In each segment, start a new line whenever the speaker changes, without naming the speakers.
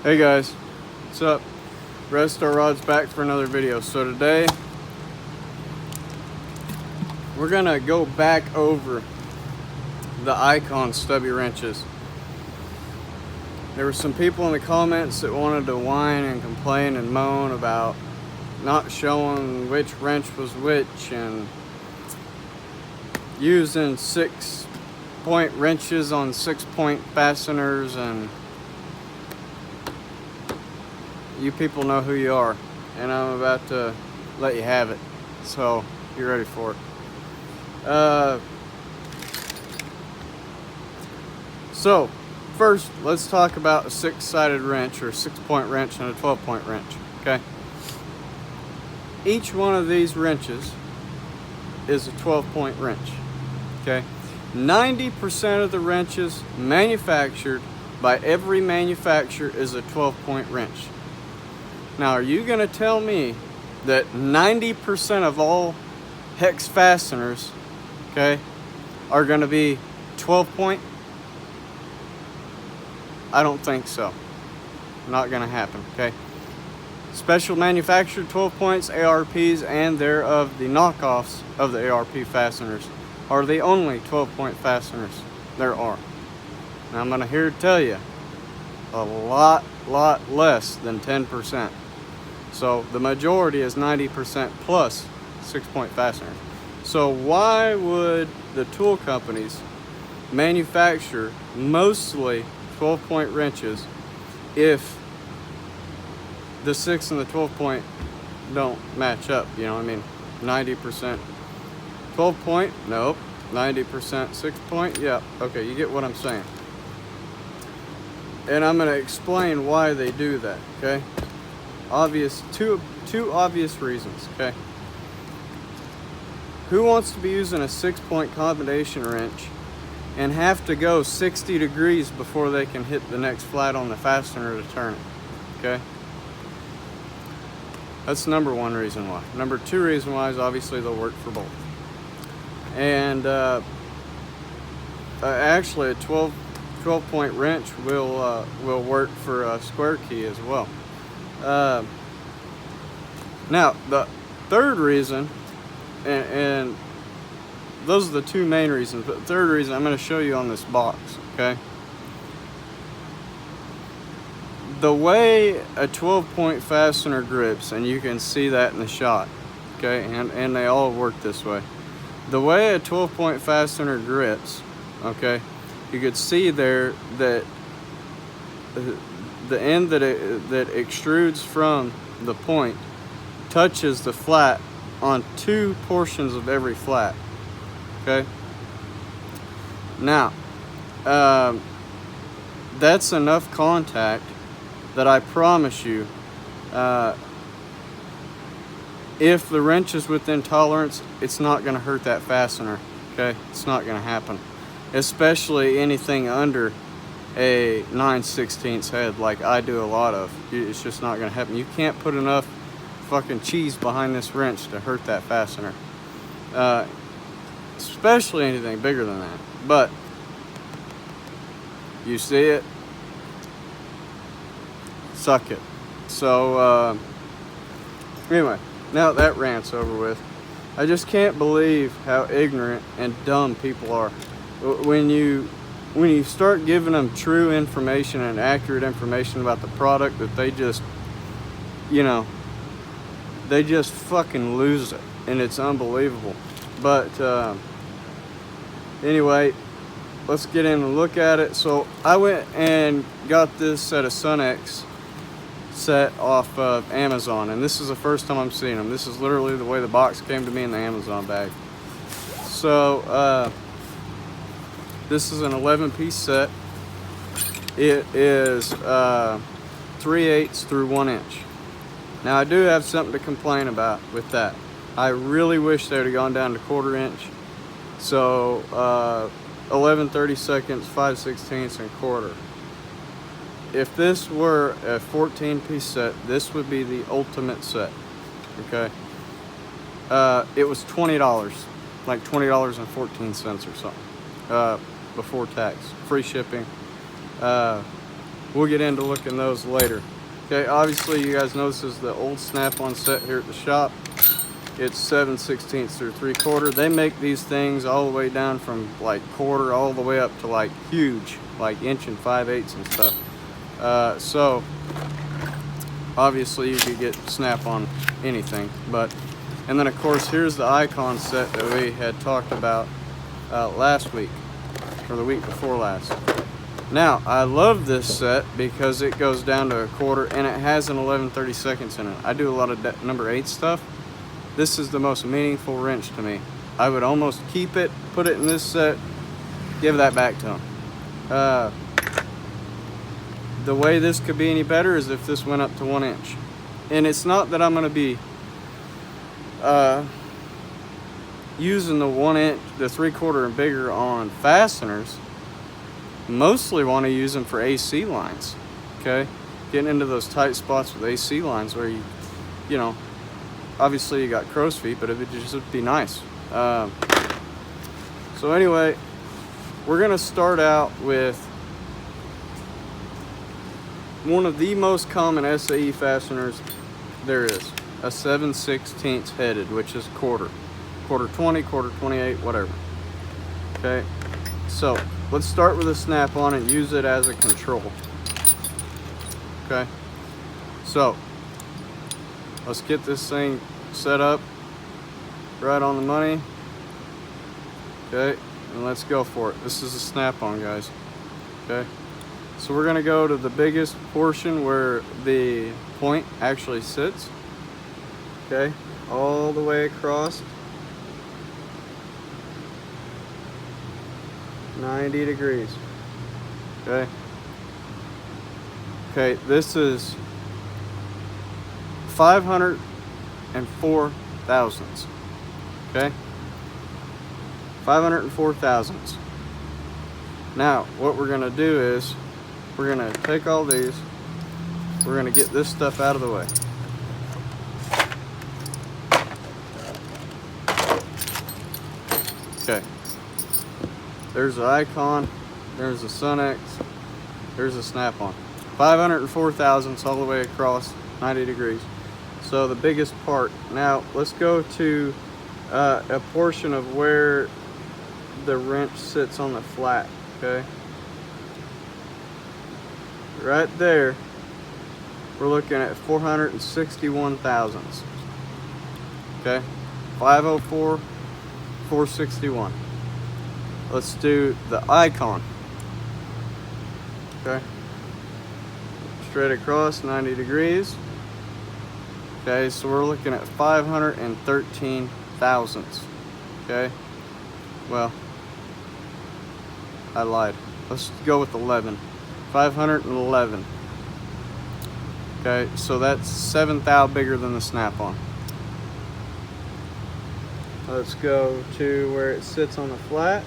Hey guys, what's up? Redstar Rod's back for another video. So today we're gonna go back over the Icon stubby wrenches. There were some people in the comments that wanted to whine and complain and moan about not showing which wrench was which and using 6-point wrenches on 6-point fasteners, and you people know who you are, and I'm about to let you have it, so you're ready for it. So first, let's talk about a 6-sided wrench, or a 6-point wrench and a 12-point wrench. Okay, each one of these wrenches is a 12-point wrench. Okay, 90% of the wrenches manufactured by every manufacturer is a 12-point wrench. Now, are you going to tell me that 90% of all hex fasteners, okay, are going to be 12-point? I don't think so. Not going to happen, okay? Special manufactured 12 points, ARPs, and they're of the knockoffs of the ARP fasteners are the only 12-point fasteners there are. Now, I'm going to here tell you a lot less than 10%. So the majority is 90% plus 6-point fasteners. So why would the tool companies manufacture mostly 12-point wrenches if the 6 and the 12-point don't match up? You know what I mean? 90% 12-point? Nope. 90% 6-point? Yeah. Okay, you get what I'm saying. And I'm going to explain why they do that, okay? Two obvious reasons, okay? Who wants to be using a 6-point combination wrench and have to go 60 degrees before they can hit the next flat on the fastener to turn it, okay? That's number one reason why. Number two reason why is obviously they'll work for both. And actually a 12-point wrench will work for a square key as well. Now, the third reason, and those are the two main reasons, but the third reason I'm going to show you on this box, okay? The way a 12-point fastener grips, and you can see that in the shot, okay, and they all work this way. The way a 12-point fastener grips, okay, you could see there that the end that extrudes from the point touches the flat on 2 portions of every flat, okay? Now, that's enough contact that I promise you, if the wrench is within tolerance, it's not going to hurt that fastener, okay? It's not going to happen, especially anything under a 9/16 head like I do a lot of. It's just not going to happen. You can't put enough fucking cheese behind this wrench to hurt that fastener, especially anything bigger than that. But you see it, suck it. So anyway, now that rant's over with, I just can't believe how ignorant and dumb people are when you start giving them true information and accurate information about the product, that they just, you know, they just fucking lose it, and it's unbelievable. But anyway, let's get in and look at it. So I went and got this set of sunex set off of Amazon, and this is the first time I'm seeing them. This is literally the way the box came to me in the Amazon bag. So this is an 11-piece set. It is 3/8 through 1 inch. Now, I do have something to complain about with that. I really wish they would have gone down to 1/4 inch. So 11 32nds, 5/16 and 1/4. If this were a 14-piece set, this would be the ultimate set, okay? It was $20, like $20.14 or something, before tax, free shipping. we'll get into looking those later. Okay, obviously you guys know this is the old snap-on set here at the shop. It's 7/16 through 3/4. They make these things all the way down from like quarter all the way up to like huge, like inch and 5/8 and stuff. So obviously you could get snap-on anything, and then of course here's the Icon set that we had talked about last week, or the week before last. Now, I love this set because it goes down to 1/4 and it has an 11/32 in it. I do a lot of number 8 stuff. This is the most meaningful wrench to me. I would almost keep it, put it in this set, give that back to them. The way this could be any better is if this went up to 1 inch. And it's not that I'm going to be using the 1 inch, the 3/4 and bigger on fasteners. Mostly want to use them for AC lines. Okay, getting into those tight spots with AC lines where you know, obviously you got crow's feet, but it would just be nice. So anyway, we're gonna start out with one of the most common SAE fasteners there is, a 7/16 headed, which is quarter 20, quarter 28, whatever. Okay, so let's start with a snap-on and use it as a control. Okay, so let's get this thing set up right on the money. Okay, and let's go for it. This is a snap-on, guys. Okay, so we're gonna go to the biggest portion where the point actually sits. Okay, all the way across, 90 degrees. Okay, this is 504 thousandths. Okay, 504 thousandths. Now what we're gonna do is we're gonna take all these, we're gonna get this stuff out of the way. Okay, there's the Icon, there's the Sunex, there's the snap-on. 504 thousandths all the way across, 90 degrees. So the biggest part. Now let's go to a portion of where the wrench sits on the flat. Okay, right there we're looking at 461 thousandths. Okay, 504, 461. Let's do the Icon. Okay, straight across, 90 degrees. Okay, so we're looking at 513 thousandths. Okay, well, I lied. Let's go with 11. 511. Okay, so that's 7 thou bigger than the snap-on. Let's go to where it sits on the flat.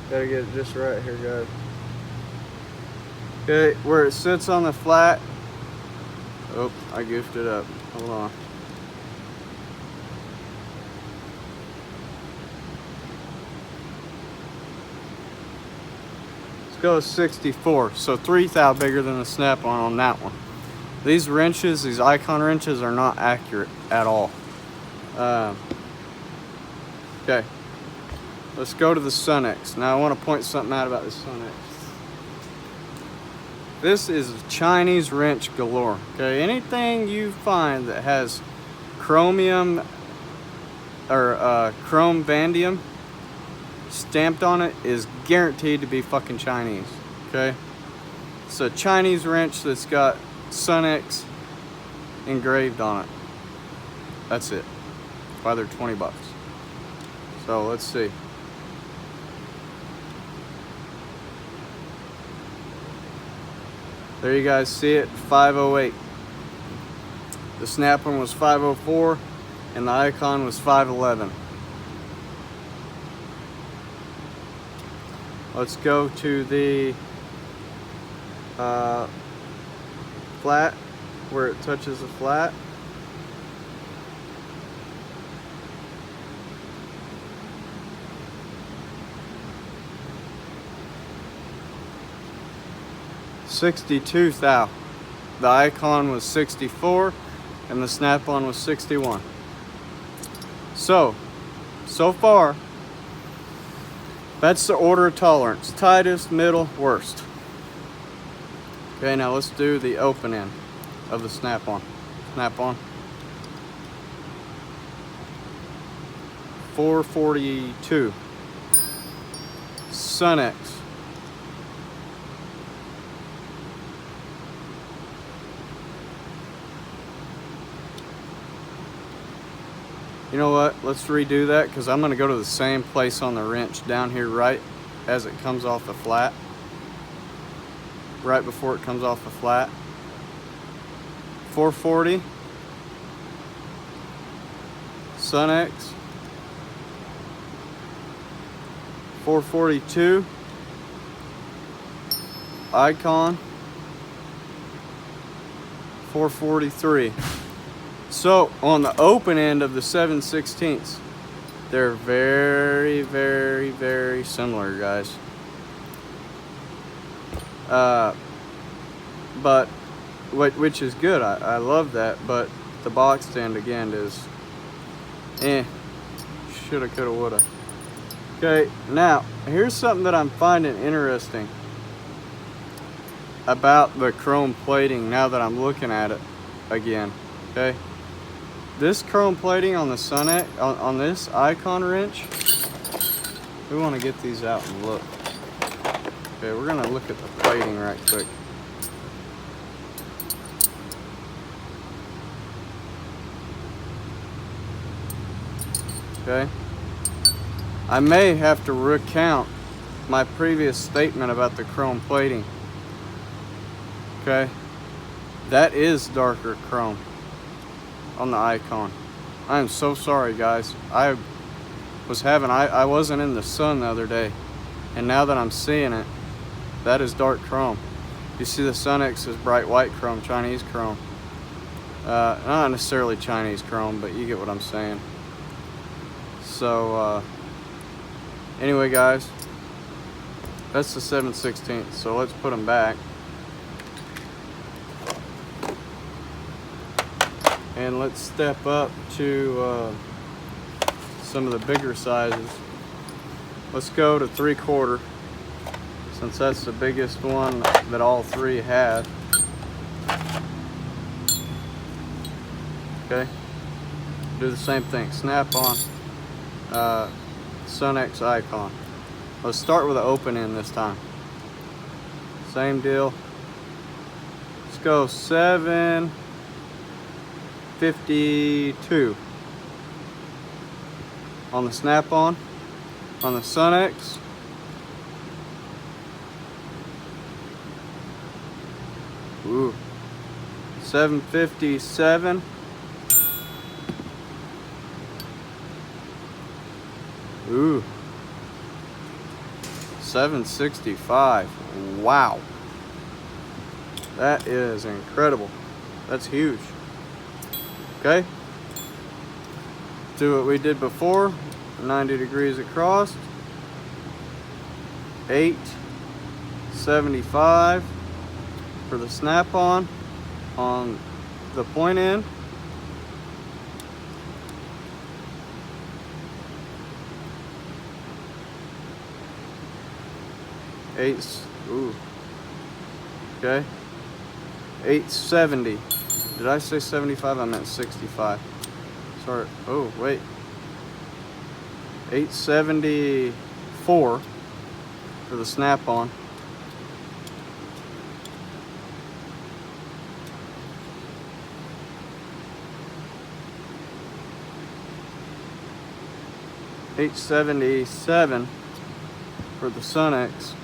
Gotta get it just right here, guys. Okay, where it sits on the flat. Oh, I goofed it up. Hold on. Let's go with 64. So 3 thou bigger than the snap-on on that one. These wrenches, these Icon wrenches, are not accurate at all. Okay. Let's go to the Sunex. Now I want to point something out about the Sunex. This is Chinese wrench galore. Okay, anything you find that has chromium or chrome vanadium stamped on it is guaranteed to be fucking Chinese. Okay, it's a Chinese wrench that's got Sunex engraved on it. That's it. Why they're 20 bucks. So let's see. There you guys see it, 508. The snap-on was 504 and the Icon was 511. Let's go to the flat, where it touches the flat. 62 thou. The Icon was 64 and the snap-on was 61. So far, that's the order of tolerance. Tightest, middle, worst. Okay, now let's do the open end of the snap-on. Snap-on. 442. Sunex. You know what? Let's redo that because I'm going to go to the same place on the wrench down here right as it comes off the flat. Right before it comes off the flat. 440. Sunex. 442. Icon. 443. So on the open end of the 7/16, they're very, very, very similar, guys. But which is good. I love that. But the box end again is shoulda, coulda, woulda. Okay, now here's something that I'm finding interesting about the chrome plating now that I'm looking at it again. Okay, this chrome plating on the Sunex on this Icon wrench, we want to get these out and look. Okay, we're gonna look at the plating right quick. Okay, I may have to recount my previous statement about the chrome plating. Okay, that is darker chrome on the Icon. I am so sorry, guys. I wasn't in the sun the other day, and now that I'm seeing it, that is dark chrome. You see the Sunex is bright white chrome, Chinese chrome. Not necessarily Chinese chrome, but you get what I'm saying. So anyway, guys, that's the 7/16. So let's put them back. And let's step up to some of the bigger sizes. Let's go to 3/4, since that's the biggest one that all three have. Okay, do the same thing. Snap on Sunex Icon. Let's start with the open end this time. Same deal. Let's go 752 on the snap-on. On the Sunex, ooh, 757. Ooh, 765. Wow, that is incredible. That's huge. Okay, do what we did before, 90 degrees across. 875 for the snap-on on the point end. Okay, 870. Did I say 75? I meant 65. Sorry. Oh, wait. 874 for the snap-on. $877 for the Sunex.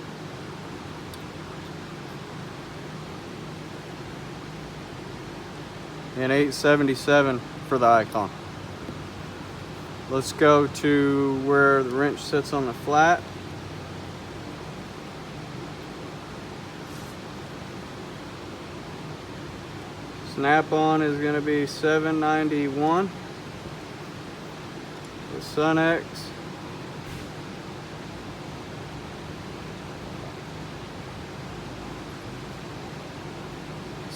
And $877 for the Icon. Let's go to where the wrench sits on the flat. Snap-on is going to be $791. The Sunex,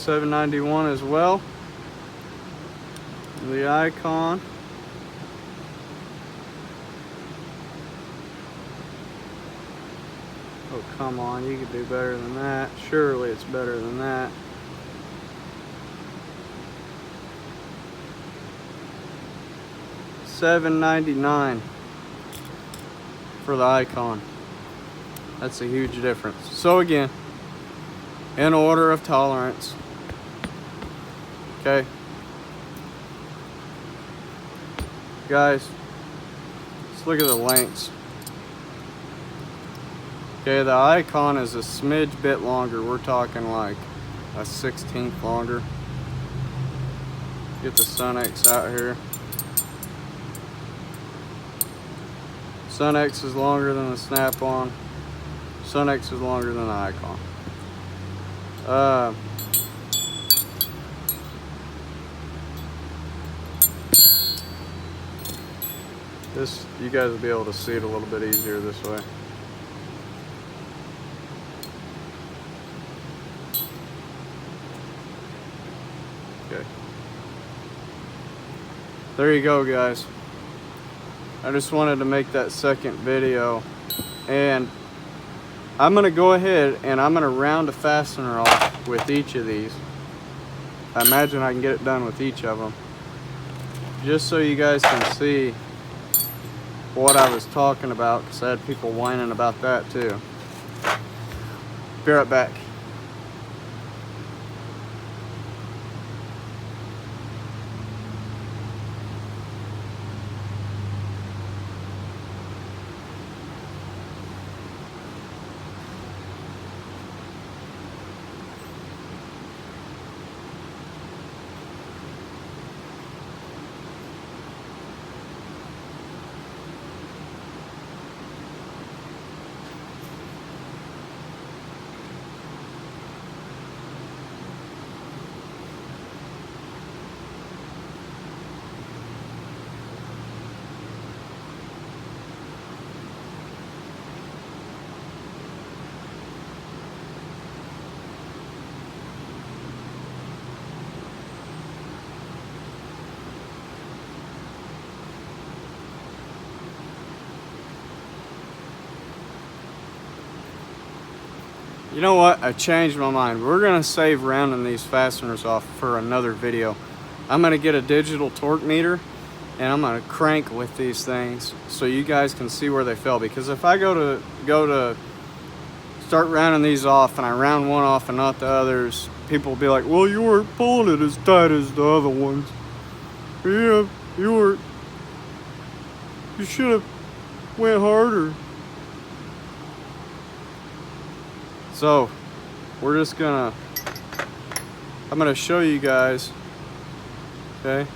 $791 as well. The Icon. Oh, come on, you could do better than that. Surely it's better than that. $799 for the Icon. That's a huge difference. So again, in order of tolerance, okay, guys, let's look at the lengths. Okay, the Icon is a smidge bit longer. We're talking like a 1/16 longer. Get the sunex out here. Sunex is longer than the Snap-on. Sunex is longer than the Icon. This, you guys will be able to see it a little bit easier this way. Okay. There you go, guys. I just wanted to make that second video, and I'm gonna go ahead and I'm gonna round a fastener off with each of these. I imagine I can get it done with each of them, just so you guys can see what I was talking about, because I had people whining about that too. Be right back. You know what? I changed my mind. We're gonna save rounding these fasteners off for another video. I'm gonna get a digital torque meter and I'm gonna crank with these things so you guys can see where they fell. Because if I go to start rounding these off and I round one off and not the others, people will be like, well, you weren't pulling it as tight as the other ones. Yeah, you should have went harder. So we're just I'm gonna show you guys, okay?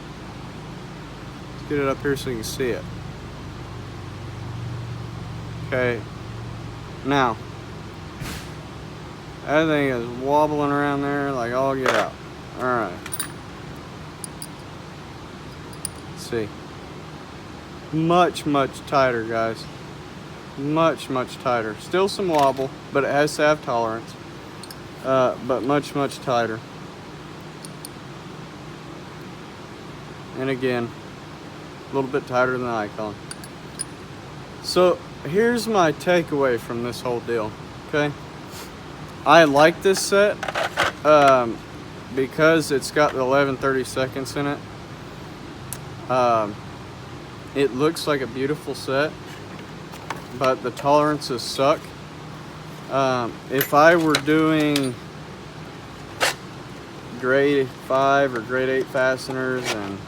Let's get it up here so you can see it. Okay, now, that thing is wobbling around there like all get out. All right, let's see. Much tighter, guys. Much tighter. Still some wobble, but it has to have tolerance. But much tighter. And again, a little bit tighter than the Icon. So here's my takeaway from this whole deal. Okay, I like this set because it's got the 11/32 in it. It looks like a beautiful set, but the tolerances suck. If I were doing grade 5 or grade 8 fasteners and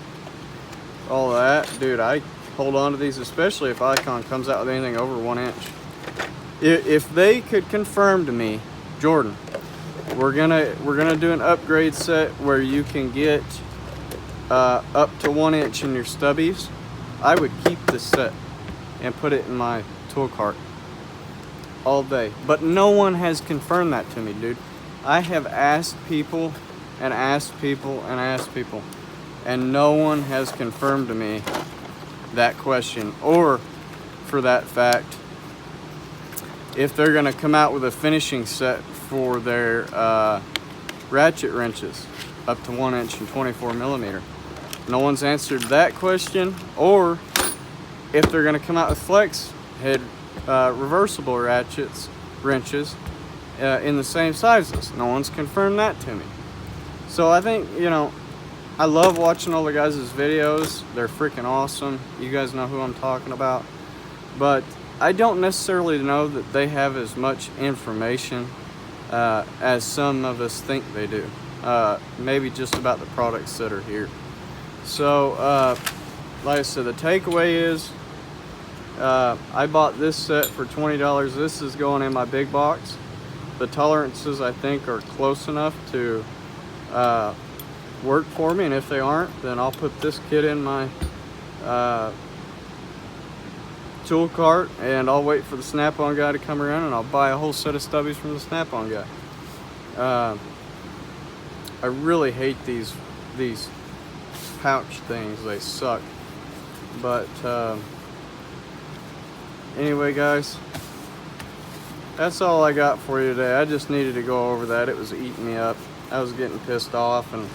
all that, dude, I hold on to these, especially if Icon comes out with anything over 1 inch. If they could confirm to me, Jordan, we're gonna do an upgrade set where you can get up to 1 inch in your stubbies, I would keep this set and put it in my tool cart all day. But no one has confirmed that to me, dude. I have asked people and asked people and asked people, and no one has confirmed to me that question, or for that fact, if they're gonna come out with a finishing set for their ratchet wrenches up to 1 inch and 24 millimeter. No one's answered that question, or if they're going to come out with flex head reversible wrenches in the same sizes. No one's confirmed that to me. So I think, you know, I love watching all the guys' videos. They're freaking awesome. You guys know who I'm talking about. But I don't necessarily know that they have as much information as some of us think they do. Maybe just about the products that are here. So, like I said, the takeaway is I bought this set for $20. This is going in my big box. The tolerances, I think, are close enough to work for me, and if they aren't, then I'll put this kit in my tool cart, and I'll wait for the Snap-on guy to come around, and I'll buy a whole set of stubbies from the Snap-on guy. I really hate these pouch things. They suck. But anyway, guys, that's all I got for you today. I just needed to go over that. It was eating me up. I was getting pissed off, and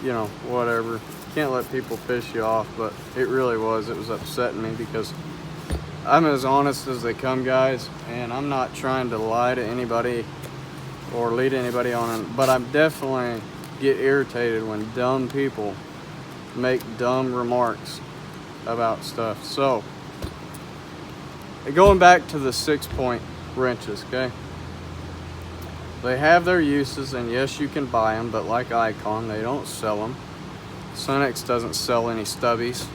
you know, whatever. Can't let people piss you off, but it really was. It was upsetting me because I'm as honest as they come, guys, and I'm not trying to lie to anybody or lead anybody on it, but I definitely get irritated when dumb people make dumb remarks about stuff. So, going back to the 6-point wrenches, okay? They have their uses, and yes, you can buy them, but like Icon, they don't sell them. Sunex doesn't sell any stubbies.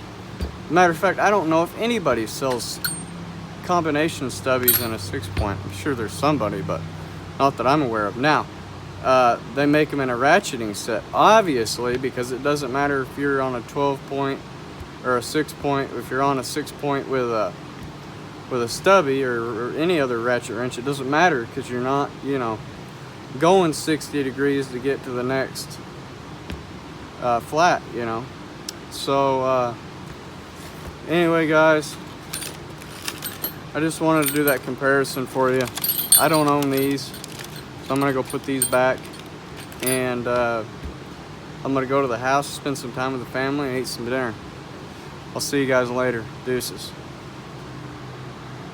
Matter of fact, I don't know if anybody sells combination stubbies in a 6-point. I'm sure there's somebody, but not that I'm aware of. Now, they make them in a ratcheting set, obviously, because it doesn't matter if you're on a 12-point or a 6-point. If you're on a 6-point with a stubby or any other ratchet wrench, it doesn't matter, because you're not, you know, going 60 degrees to get to the next flat, you know. So anyway, guys, I just wanted to do that comparison for you. I don't own these, so I'm gonna go put these back, and I'm gonna go to the house, spend some time with the family, and eat some dinner. I'll see you guys later. Deuces.